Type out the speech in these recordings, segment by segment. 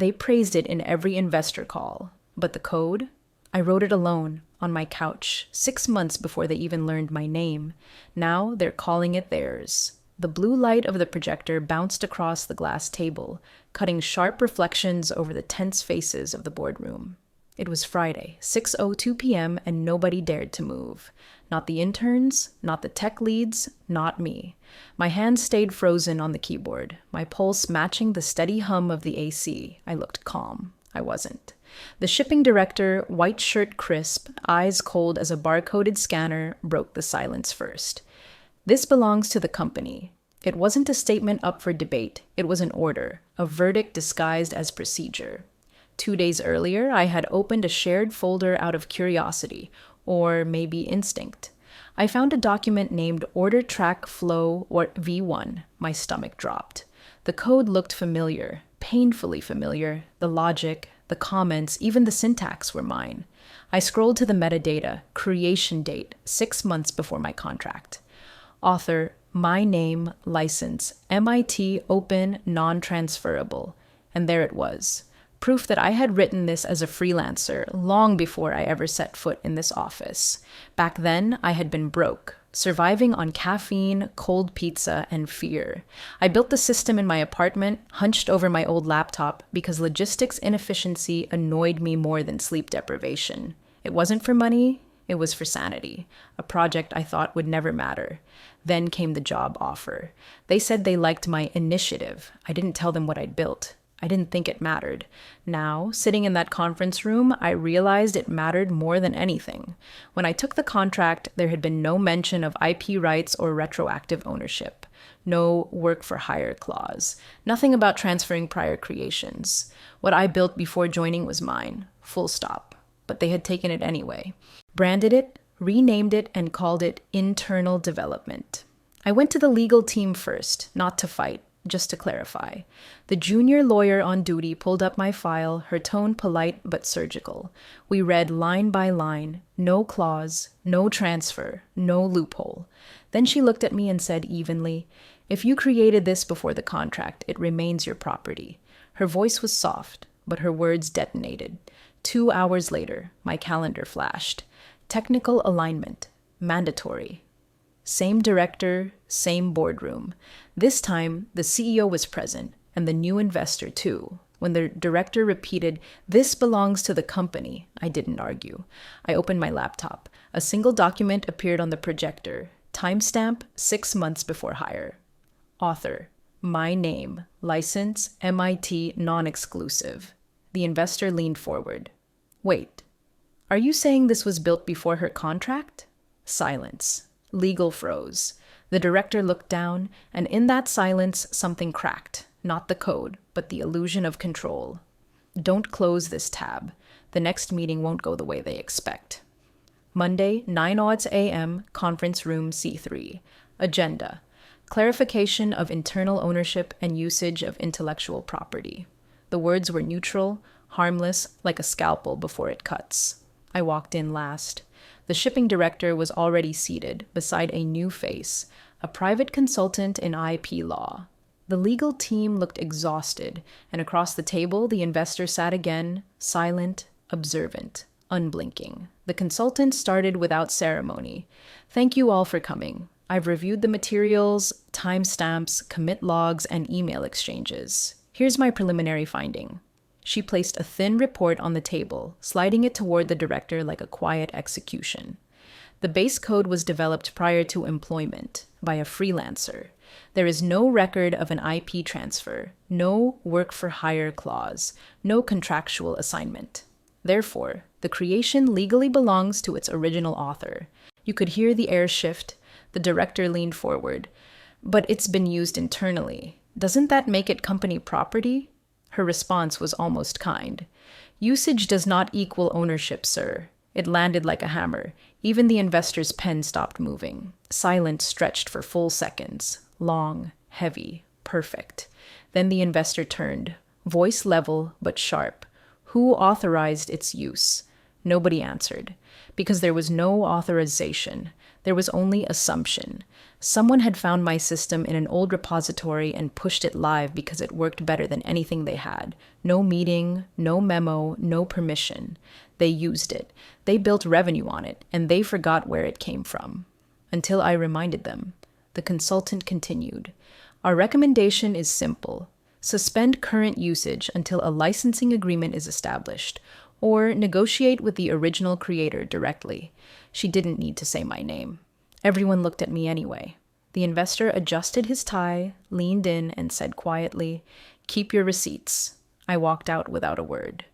They praised it in every investor call. But the code? I wrote it alone, on my couch, 6 months before they even learned my name. Now they're calling it theirs. The blue light of the projector bounced across the glass table, cutting sharp reflections over the tense faces of the boardroom. It was Friday, 6:02 p.m., and nobody dared to move. Not the interns, not the tech leads, not me. My hands stayed frozen on the keyboard, my pulse matching the steady hum of the AC. I looked calm. I wasn't. The shipping director, white shirt crisp, eyes cold as a barcoded scanner, broke the silence first. This belongs to the company. It wasn't a statement up for debate. It was an order, a verdict disguised as procedure. 2 days earlier, I had opened a shared folder out of curiosity, or maybe instinct. I found a document named Order Track Flow or V1. My stomach dropped. The code looked familiar, painfully familiar. The logic, the comments, even the syntax were mine. I scrolled to the metadata, creation date, 6 months before my contract. Author, my name, license, MIT open, non-transferable. And there it was. Proof that I had written this as a freelancer long before I ever set foot in this office. Back then, I had been broke, surviving on caffeine, cold pizza, and fear. I built the system in my apartment, hunched over my old laptop, because logistics inefficiency annoyed me more than sleep deprivation. It wasn't for money, it was for sanity, a project I thought would never matter. Then came the job offer. They said they liked my initiative. I didn't tell them what I'd built. I didn't think it mattered. Now, sitting in that conference room, I realized it mattered more than anything. When I took the contract, there had been no mention of IP rights or retroactive ownership. No work-for-hire clause. Nothing about transferring prior creations. What I built before joining was mine. Full stop. But they had taken it anyway. Branded it, renamed it, and called it internal development. I went to the legal team first, not to fight. Just to clarify, the junior lawyer on duty pulled up my file, her tone polite but surgical. We read line by line, no clause, no transfer, no loophole. Then she looked at me and said evenly, "If you created this before the contract, it remains your property." Her voice was soft, but her words detonated. 2 hours later, my calendar flashed. Technical alignment, mandatory. Same director, same boardroom. This time, the CEO was present, and the new investor too. When the director repeated, "This belongs to the company," I didn't argue. I opened my laptop. A single document appeared on the projector. Timestamp, 6 months before hire. Author, my name, license, MIT, non-exclusive. The investor leaned forward. "Wait, are you saying this was built before her contract?" Silence. Legal froze. The director looked down, and in that silence, something cracked. Not the code, but the illusion of control. Don't close this tab. The next meeting won't go the way they expect. Monday, 9:00 a.m., conference room C3. Agenda. Clarification of internal ownership and usage of intellectual property. The words were neutral, harmless, like a scalpel before it cuts. I walked in last. The shipping director was already seated beside a new face, a private consultant in IP law. The legal team looked exhausted, and across the table the investor sat again, silent, observant, unblinking. The consultant started without ceremony. "Thank you all for coming. I've reviewed the materials, timestamps, commit logs, and email exchanges. Here's my preliminary finding." She placed a thin report on the table, sliding it toward the director like a quiet execution. The base code was developed prior to employment by a freelancer. There is no record of an IP transfer, no work-for-hire clause, no contractual assignment. Therefore, the creation legally belongs to its original author. You could hear the air shift. The director leaned forward. "But it's been used internally. Doesn't that make it company property?" Her response was almost kind. "Usage does not equal ownership, sir." It landed like a hammer. Even the investor's pen stopped moving. Silence stretched for full seconds. Long, heavy, perfect. Then the investor turned, voice level but sharp. "Who authorized its use?" Nobody answered. Because there was no authorization. There was only assumption. Someone had found my system in an old repository and pushed it live because it worked better than anything they had. No meeting, no memo, no permission. They used it. They built revenue on it, and they forgot where it came from. Until I reminded them. The consultant continued. Our recommendation is simple. Suspend current usage until a licensing agreement is established, or negotiate with the original creator directly. She didn't need to say my name. Everyone looked at me anyway. The investor adjusted his tie, leaned in, and said quietly, "Keep your receipts." I walked out without a word.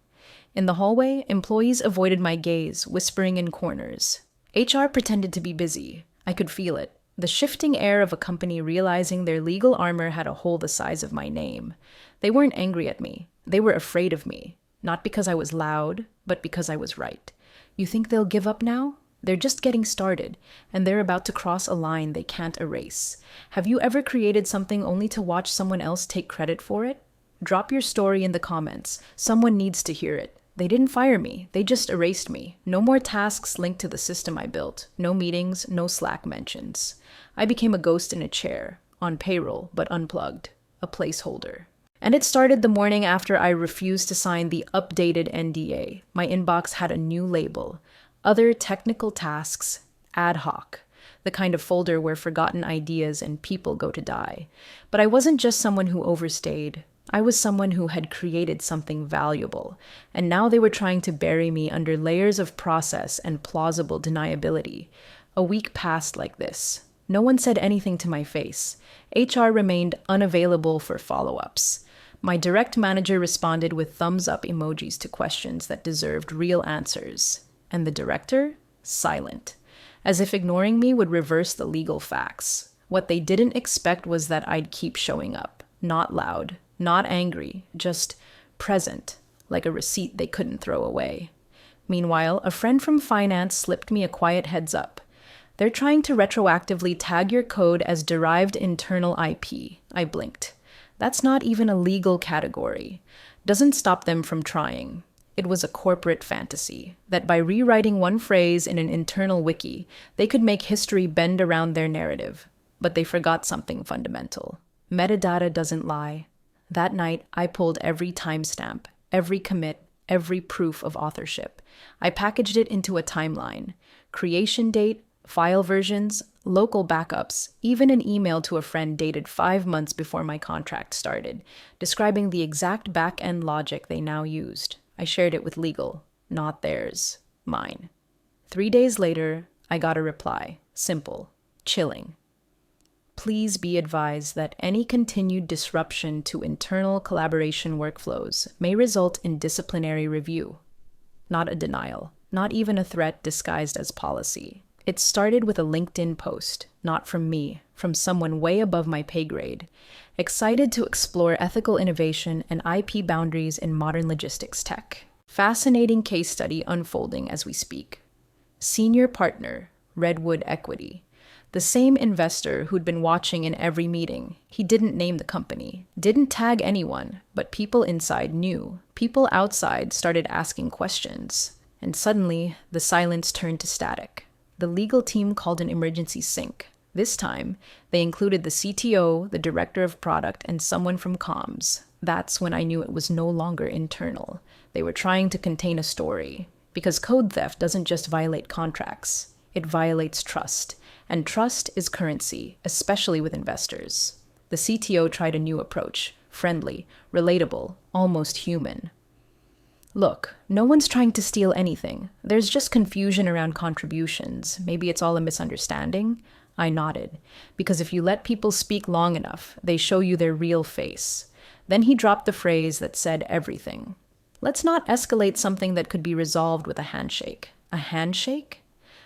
In the hallway, employees avoided my gaze, whispering in corners. HR pretended to be busy. I could feel it. The shifting air of a company realizing their legal armor had a hole the size of my name. They weren't angry at me. They were afraid of me. Not because I was loud, but because I was right. You think they'll give up now? They're just getting started, and they're about to cross a line they can't erase. Have you ever created something only to watch someone else take credit for it? Drop your story in the comments. Someone needs to hear it. They didn't fire me. They just erased me. No more tasks linked to the system I built. No meetings, no Slack mentions. I became a ghost in a chair, on payroll, but unplugged. A placeholder. And it started the morning after I refused to sign the updated NDA. My inbox had a new label. Other technical tasks, ad hoc. The kind of folder where forgotten ideas and people go to die. But I wasn't just someone who overstayed. I was someone who had created something valuable, and now they were trying to bury me under layers of process and plausible deniability. A week passed like this. No one said anything to my face. HR remained unavailable for follow-ups. My direct manager responded with thumbs-up emojis to questions that deserved real answers. And the director? Silent. As if ignoring me would reverse the legal facts. What they didn't expect was that I'd keep showing up. Not loud. Not angry, just present, like a receipt they couldn't throw away. Meanwhile, a friend from finance slipped me a quiet heads up. They're trying to retroactively tag your code as derived internal IP. I blinked. That's not even a legal category. Doesn't stop them from trying. It was a corporate fantasy, that by rewriting one phrase in an internal wiki, they could make history bend around their narrative. But they forgot something fundamental. Metadata doesn't lie. That night, I pulled every timestamp, every commit, every proof of authorship. I packaged it into a timeline. Creation date, file versions, local backups, even an email to a friend dated 5 months before my contract started, describing the exact back-end logic they now used. I shared it with legal. Not theirs. Mine. 3 days later, I got a reply. Simple. Chilling. Please be advised that any continued disruption to internal collaboration workflows may result in disciplinary review. Not a denial, not even a threat disguised as policy. It started with a LinkedIn post, not from me, from someone way above my pay grade, excited to explore ethical innovation and IP boundaries in modern logistics tech. Fascinating case study unfolding as we speak. Senior partner, Redwood Equity. The same investor who'd been watching in every meeting. He didn't name the company, didn't tag anyone, but people inside knew. People outside started asking questions. And suddenly, the silence turned to static. The legal team called an emergency sync. This time, they included the CTO, the director of product, and someone from comms. That's when I knew it was no longer internal. They were trying to contain a story. Because code theft doesn't just violate contracts. It violates trust. And trust is currency, especially with investors. The CTO tried a new approach, friendly, relatable, almost human. Look, no one's trying to steal anything. There's just confusion around contributions. Maybe it's all a misunderstanding? I nodded, because if you let people speak long enough, they show you their real face. Then he dropped the phrase that said everything. Let's not escalate something that could be resolved with a handshake. A handshake?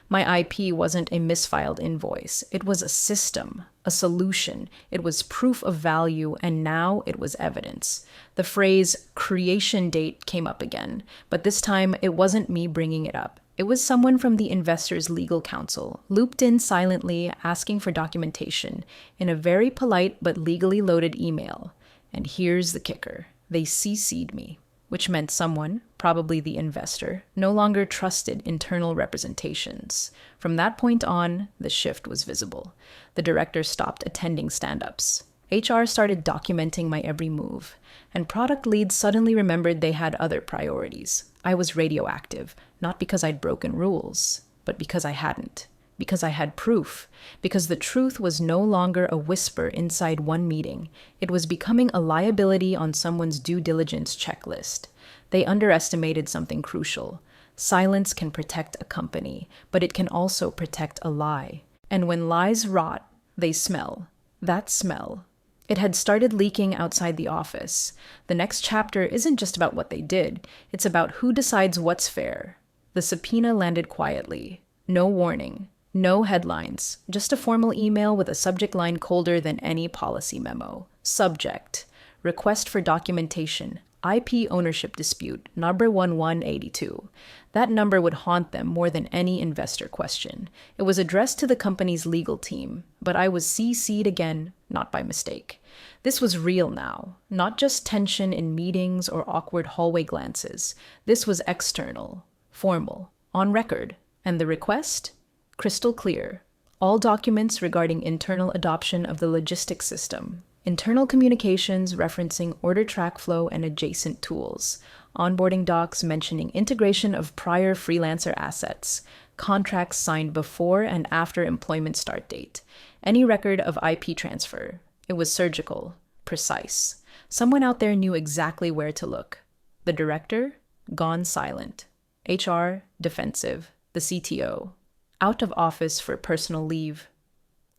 My IP wasn't a misfiled invoice. It was a system, a solution. It was proof of value, and now it was evidence. The phrase creation date came up again, but this time it wasn't me bringing it up. It was someone from the investor's legal counsel, looped in silently, asking for documentation in a very polite but legally loaded email. And here's the kicker. They CC'd me. which meant someone, probably the investor, no longer trusted internal representations. From that point on, the shift was visible. The director stopped attending stand-ups. HR started documenting my every move, and product leads suddenly remembered they had other priorities. I was radioactive, not because I'd broken rules, but because I hadn't. Because I had proof. Because the truth was no longer a whisper inside one meeting. It was becoming a liability on someone's due diligence checklist. They underestimated something crucial. Silence can protect a company, but it can also protect a lie. And when lies rot, they smell. That smell. It had started leaking outside the office. The next chapter isn't just about what they did. It's about who decides what's fair. The subpoena landed quietly. No warning. No headlines. Just a formal email with a subject line colder than any policy memo. Subject. Request for documentation. IP ownership dispute, number 1182. That number would haunt them more than any investor question. It was addressed to the company's legal team, but I was CC'd again, not by mistake. This was real now, not just tension in meetings or awkward hallway glances. This was external, formal, on record. And the request? Crystal clear. All documents regarding internal adoption of the logistics system. Internal communications referencing order track flow and adjacent tools. Onboarding docs mentioning integration of prior freelancer assets. Contracts signed before and after employment start date. Any record of IP transfer. It was surgical, precise. Someone out there knew exactly where to look. The director? Gone silent. HR? Defensive. The CTO? Out of office for personal leave.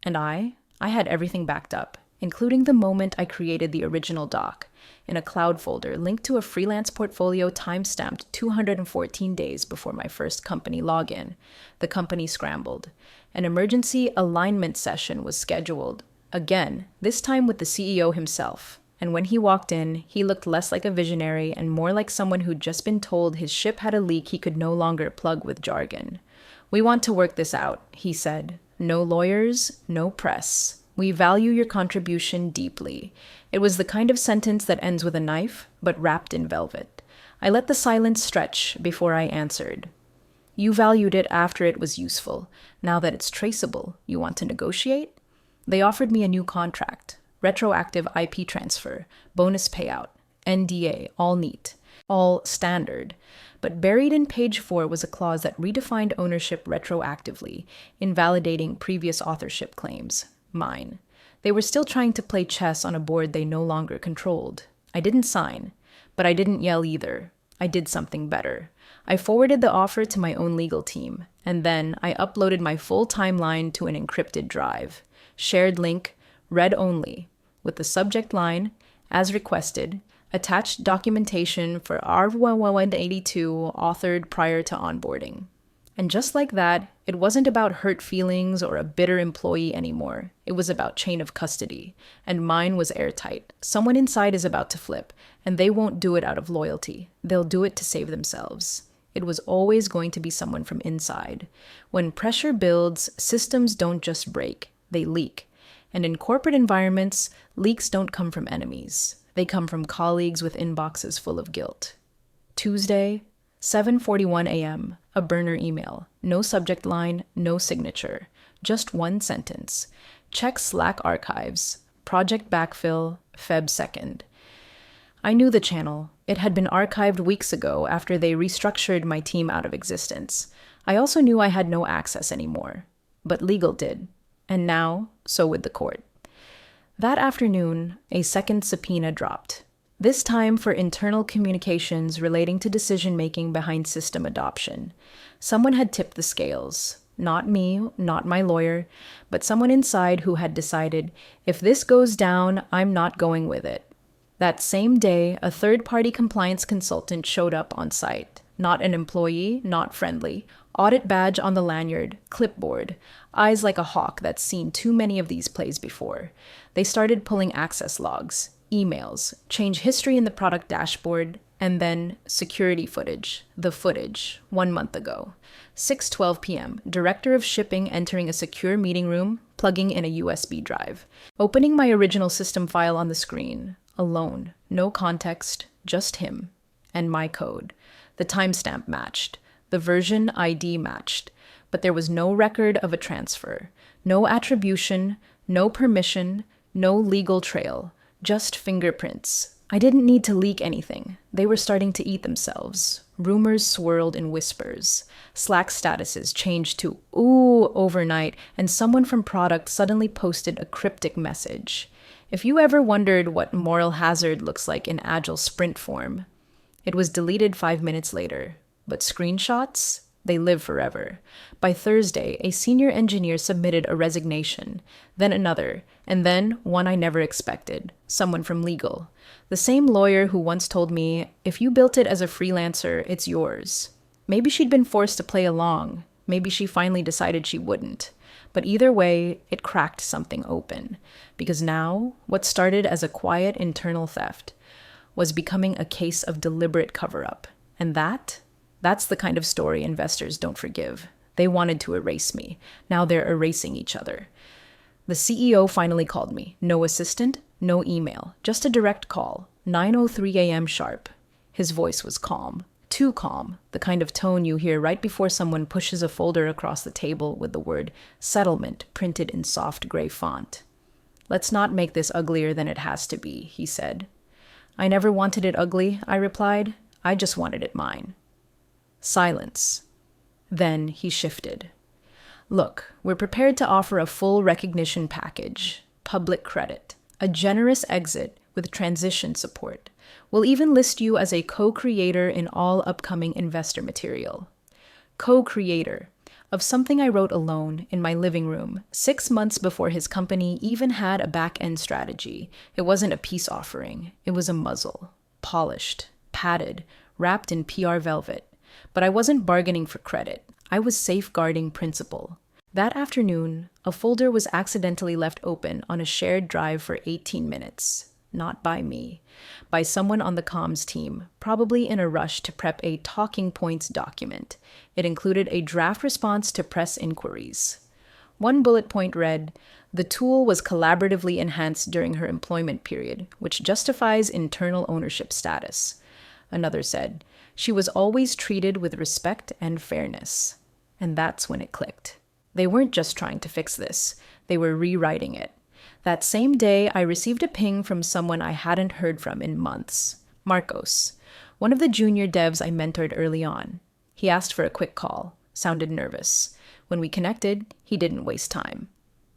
And I had everything backed up, including the moment I created the original doc, in a cloud folder linked to a freelance portfolio timestamped 214 days before my first company login. The company scrambled. An emergency alignment session was scheduled, again, this time with the CEO himself. And when he walked in, he looked less like a visionary and more like someone who'd just been told his ship had a leak he could no longer plug with jargon. "We want to work this out," he said. "No lawyers, no press. We value your contribution deeply." It was the kind of sentence that ends with a knife, but wrapped in velvet. I let the silence stretch before I answered. "You valued it after it was useful. Now that it's traceable, you want to negotiate?" They offered me a new contract. Retroactive IP transfer, bonus payout, NDA, all neat, all standard. But buried in page 4 was a clause that redefined ownership retroactively, invalidating previous authorship claims. Mine. They were still trying to play chess on a board they no longer controlled. I didn't sign, but I didn't yell either. I did something better. I forwarded the offer to my own legal team, and then I uploaded my full timeline to an encrypted drive. Shared link, read only, with the subject line, as requested, attached documentation for R1182 authored prior to onboarding. And just like that, it wasn't about hurt feelings or a bitter employee anymore. It was about chain of custody. And mine was airtight. Someone inside is about to flip, and they won't do it out of loyalty. They'll do it to save themselves. It was always going to be someone from inside. When pressure builds, systems don't just break, they leak. And in corporate environments, leaks don't come from enemies. They come from colleagues with inboxes full of guilt. Tuesday, 7:41 a.m., a burner email. No subject line, no signature. Just one sentence. Check Slack archives. Project backfill, Feb 2nd. I knew the channel. It had been archived weeks ago after they restructured my team out of existence. I also knew I had no access anymore. But legal did. And now, so would the court. That afternoon, a second subpoena dropped. This time for internal communications relating to decision-making behind system adoption. Someone had tipped the scales. Not me, not my lawyer, but someone inside who had decided, if this goes down, I'm not going with it. That same day, a third-party compliance consultant showed up on site. Not an employee, not friendly. Audit badge on the lanyard, clipboard, eyes like a hawk that's seen too many of these plays before. They started pulling access logs, emails, change history in the product dashboard, and then security footage, the footage, 1 month ago. 6:12 p.m., director of shipping entering a secure meeting room, plugging in a USB drive. Opening my original system file on the screen, alone, no context, just him. and my code. The timestamp matched. The version ID matched. But there was no record of a transfer, no attribution, no permission, no legal trail, just fingerprints. I didn't need to leak anything. They were starting to eat themselves. Rumors swirled in whispers. Slack statuses changed to "ooh" overnight, and someone from product suddenly posted a cryptic message. If you ever wondered what moral hazard looks like in agile sprint form, it was deleted 5 minutes later. But screenshots? They live forever. By Thursday, a senior engineer submitted a resignation, then another, and then one I never expected, someone from legal. The same lawyer who once told me, if you built it as a freelancer, it's yours. Maybe she'd been forced to play along. Maybe she finally decided she wouldn't. But either way, it cracked something open. Because now, what started as a quiet internal theft was becoming a case of deliberate cover-up. And that's the kind of story investors don't forgive. They wanted to erase me. Now they're erasing each other. The CEO finally called me. No assistant, no email, just a direct call. 9:03 a.m. sharp. His voice was calm. Too calm, the kind of tone you hear right before someone pushes a folder across the table with the word settlement printed in soft gray font. Let's not make this uglier than it has to be, he said. I never wanted it ugly, I replied. I just wanted it mine. Silence. Then he shifted. Look, we're prepared to offer a full recognition package, public credit, a generous exit with transition support. We'll even list you as a co-creator in all upcoming investor material. Co-creator of something I wrote alone in my living room 6 months before his company even had a back-end strategy. It wasn't a peace offering. It was a muzzle, polished, padded, wrapped in PR velvet. But I wasn't bargaining for credit. I was safeguarding principle. That afternoon, a folder was accidentally left open on a shared drive for 18 minutes. Not by me. By someone on the comms team, probably in a rush to prep a talking points document. It included a draft response to press inquiries. One bullet point read, "The tool was collaboratively enhanced during her employment period, which justifies internal ownership status." Another said, "She was always treated with respect and fairness." And that's when it clicked. They weren't just trying to fix this. They were rewriting it. That same day, I received a ping from someone I hadn't heard from in months. Marcos, one of the junior devs I mentored early on. He asked for a quick call, sounded nervous. When we connected, he didn't waste time.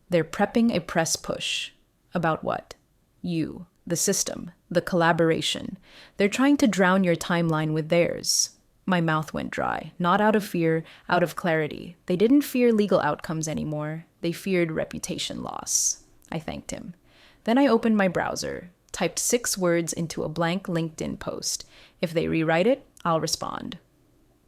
They're prepping a press push. About what? You, the system, the collaboration. They're trying to drown your timeline with theirs. My mouth went dry, not out of fear, out of clarity. They didn't fear legal outcomes anymore. They feared reputation loss. I thanked him. Then I opened my browser, typed 6 words into a blank LinkedIn post. If they rewrite it, I'll respond.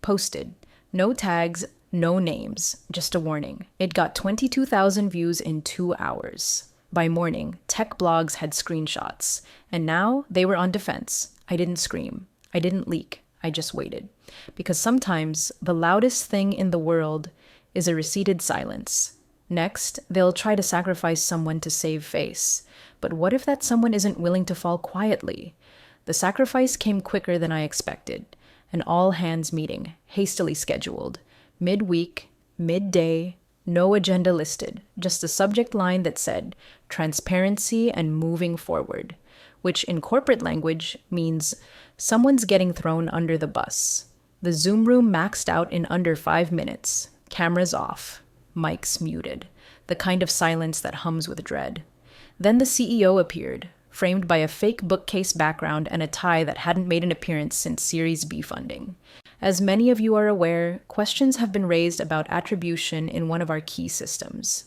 Posted. No tags, no names, just a warning. It got 22,000 views in 2 hours. By morning, tech blogs had screenshots. And now they were on defense. I didn't scream. I didn't leak. I just waited. Because sometimes the loudest thing in the world is a receded silence. Next, they'll try to sacrifice someone to save face. But what if that someone isn't willing to fall quietly? The sacrifice came quicker than I expected. An all-hands meeting, hastily scheduled. Mid-week, midday, no agenda listed. Just a subject line that said, transparency and moving forward. Which in corporate language means someone's getting thrown under the bus. The Zoom room maxed out in under 5 minutes. Cameras off. Mics muted. The kind of silence that hums with dread. Then the CEO appeared, framed by a fake bookcase background and a tie that hadn't made an appearance since Series B funding. As many of you are aware, questions have been raised about attribution in one of our key systems.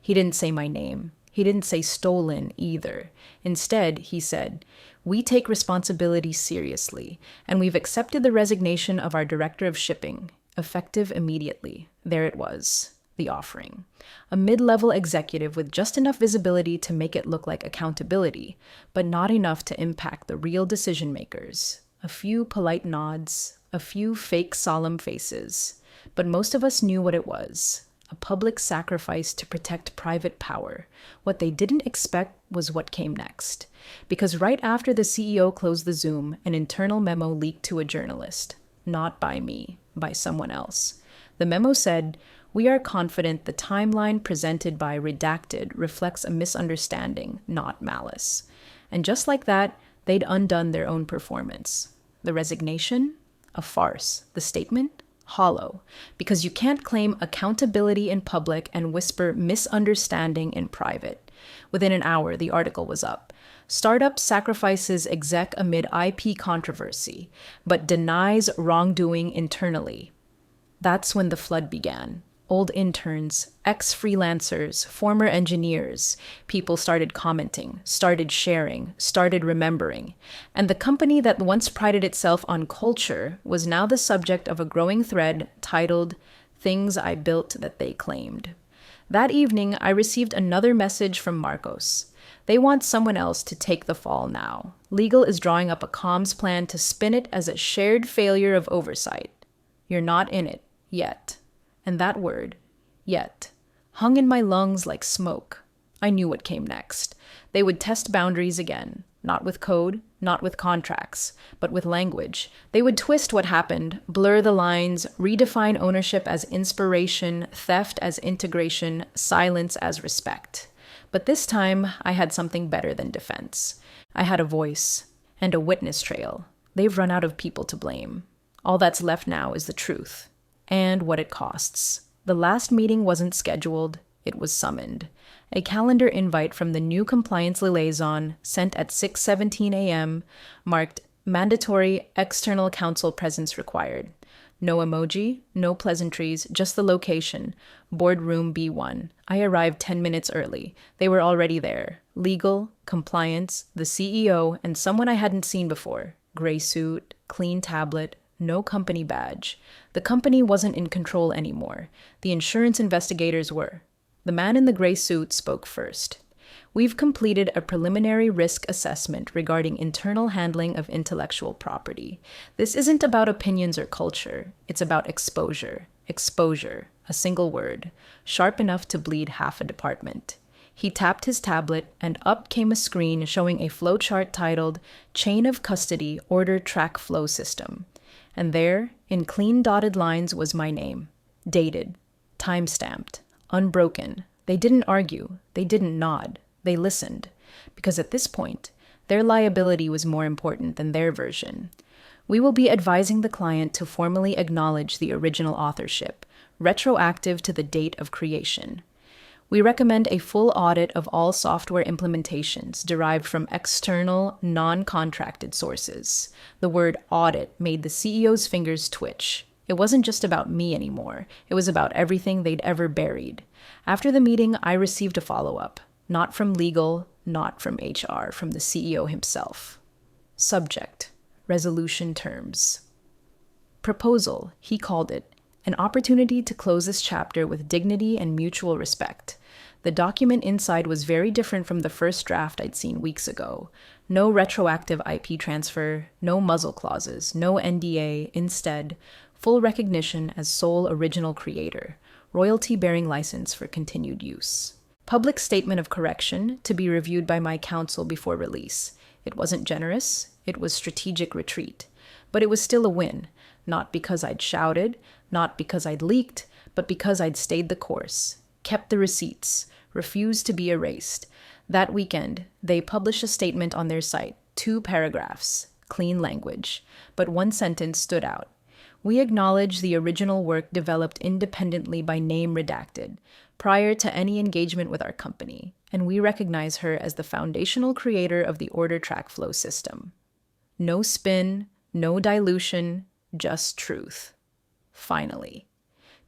He didn't say my name. He didn't say stolen either. Instead, he said, "We take responsibility seriously, and we've accepted the resignation of our director of shipping, effective immediately." There it was, the offering. A mid-level executive with just enough visibility to make it look like accountability, but not enough to impact the real decision makers. A few polite nods, a few fake solemn faces, but most of us knew what it was. a public sacrifice to protect private power. What they didn't expect was what came next. Because right after the CEO closed the Zoom, an internal memo leaked to a journalist. Not by me, by someone else. The memo said, "We are confident the timeline presented by Redacted reflects a misunderstanding, not malice." And just like that, they'd undone their own performance. The resignation? A farce. The statement? Hollow. Because you can't claim accountability in public and whisper misunderstanding in private. Within an hour, the article was up. Startup sacrifices exec amid IP controversy, but denies wrongdoing internally. That's when the flood began. Old interns, ex-freelancers, former engineers, people started commenting, started sharing, started remembering. And the company that once prided itself on culture was now the subject of a growing thread titled, "Things I Built That They Claimed." That evening, I received another message from Marcos. They want someone else to take the fall now. Legal is drawing up a comms plan to spin it as a shared failure of oversight. You're not in it, yet. And that word, yet, hung in my lungs like smoke. I knew what came next. They would test boundaries again, not with code, not with contracts, but with language. They would twist what happened, blur the lines, redefine ownership as inspiration, theft as integration, silence as respect. But this time, I had something better than defense. I had a voice and a witness trail. They've run out of people to blame. All that's left now is the truth. And what it costs. The last meeting wasn't scheduled, it was summoned. A calendar invite from the new compliance liaison, sent at 6:17 a.m., marked mandatory external counsel presence required. No emoji, no pleasantries, just the location, boardroom B1. I arrived 10 minutes early. They were already there. Legal, compliance, the CEO, and someone I hadn't seen before. Gray suit, clean tablet, no company badge. The company wasn't in control anymore. The insurance investigators were. The man in the gray suit spoke first. "We've completed a preliminary risk assessment regarding internal handling of intellectual property. This isn't about opinions or culture. It's about exposure. Exposure, a single word, sharp enough to bleed half a department." He tapped his tablet, and up came a screen showing a flowchart titled Chain of Custody Order Track Flow System. And there, in clean dotted lines, was my name. Dated. Time-stamped. Unbroken. They didn't argue. They didn't nod. They listened. Because at this point, their liability was more important than their version. "We will be advising the client to formally acknowledge the original authorship, retroactive to the date of creation. We recommend a full audit of all software implementations derived from external, non-contracted sources." The word audit made the CEO's fingers twitch. It wasn't just about me anymore. It was about everything they'd ever buried. After the meeting, I received a follow-up. Not from legal, not from HR, from the CEO himself. Subject: resolution terms. Proposal, he called it. An opportunity to close this chapter with dignity and mutual respect. The document inside was very different from the first draft I'd seen weeks ago. No retroactive IP transfer, no muzzle clauses, no NDA. Instead, full recognition as sole original creator, royalty-bearing license for continued use. Public statement of correction to be reviewed by my counsel before release. It wasn't generous, it was strategic retreat. But it was still a win, not because I'd shouted, not because I'd leaked, but because I'd stayed the course, kept the receipts, refused to be erased. That weekend, they published a statement on their site, 2 paragraphs, clean language, but one sentence stood out. "We acknowledge the original work developed independently by name redacted, prior to any engagement with our company, and we recognize her as the foundational creator of the order track flow system." No spin, no dilution, just truth. Finally.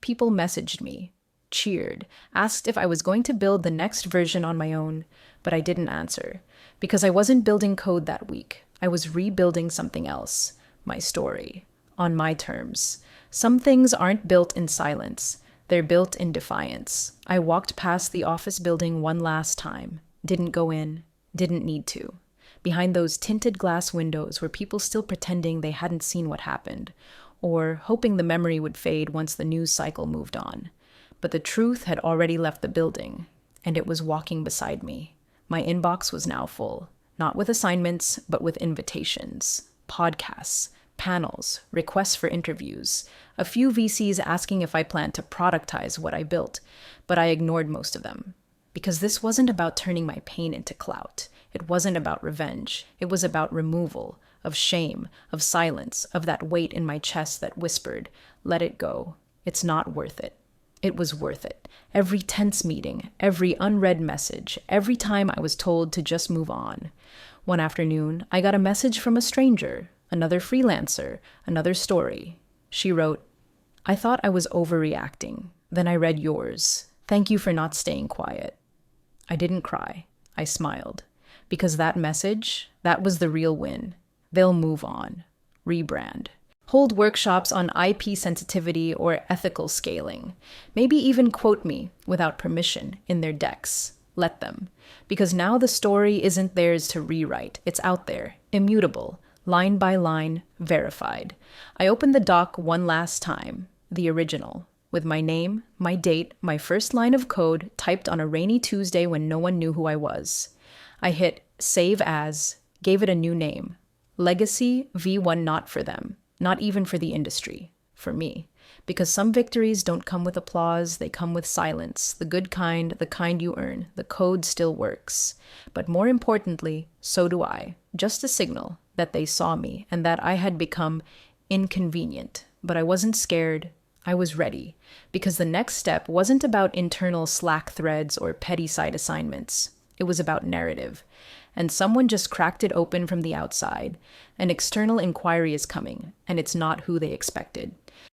People messaged me, cheered, asked if I was going to build the next version on my own, but I didn't answer, because I wasn't building code that week. I was rebuilding something else, my story, on my terms. Some things aren't built in silence. They're built in defiance. I walked past the office building one last time, didn't go in, didn't need to. Behind those tinted glass windows were people still pretending they hadn't seen what happened, or hoping the memory would fade once the news cycle moved on. But the truth had already left the building, and it was walking beside me. My inbox was now full, not with assignments, but with invitations, podcasts, panels, requests for interviews, a few VCs asking if I planned to productize what I built, but I ignored most of them. Because this wasn't about turning my pain into clout. It wasn't about revenge. It was about removal, of shame, of silence, of that weight in my chest that whispered, let it go. It's not worth it. It was worth it. Every tense meeting, every unread message, every time I was told to just move on. One afternoon, I got a message from a stranger, another freelancer, another story. She wrote, I thought I was overreacting. Then I read yours. Thank you for not staying quiet. I didn't cry. I smiled. Because that message, that was the real win. They'll move on. Rebrand. Hold workshops on IP sensitivity or ethical scaling. Maybe even quote me, without permission, in their decks. Let them. Because now the story isn't theirs to rewrite. It's out there, immutable, line by line, verified. I opened the doc one last time, the original, with my name, my date, my first line of code typed on a rainy Tuesday when no one knew who I was. I hit Save As, gave it a new name. Legacy V1 not for them. Not even for the industry, for me. Because some victories don't come with applause, they come with silence, the good kind, the kind you earn. The code still works. But more importantly, so do I. Just a signal that they saw me and that I had become inconvenient. But I wasn't scared. I was ready. Because the next step wasn't about internal Slack threads or petty side assignments. It was about narrative. And someone just cracked it open from the outside. An external inquiry is coming, and it's not who they expected.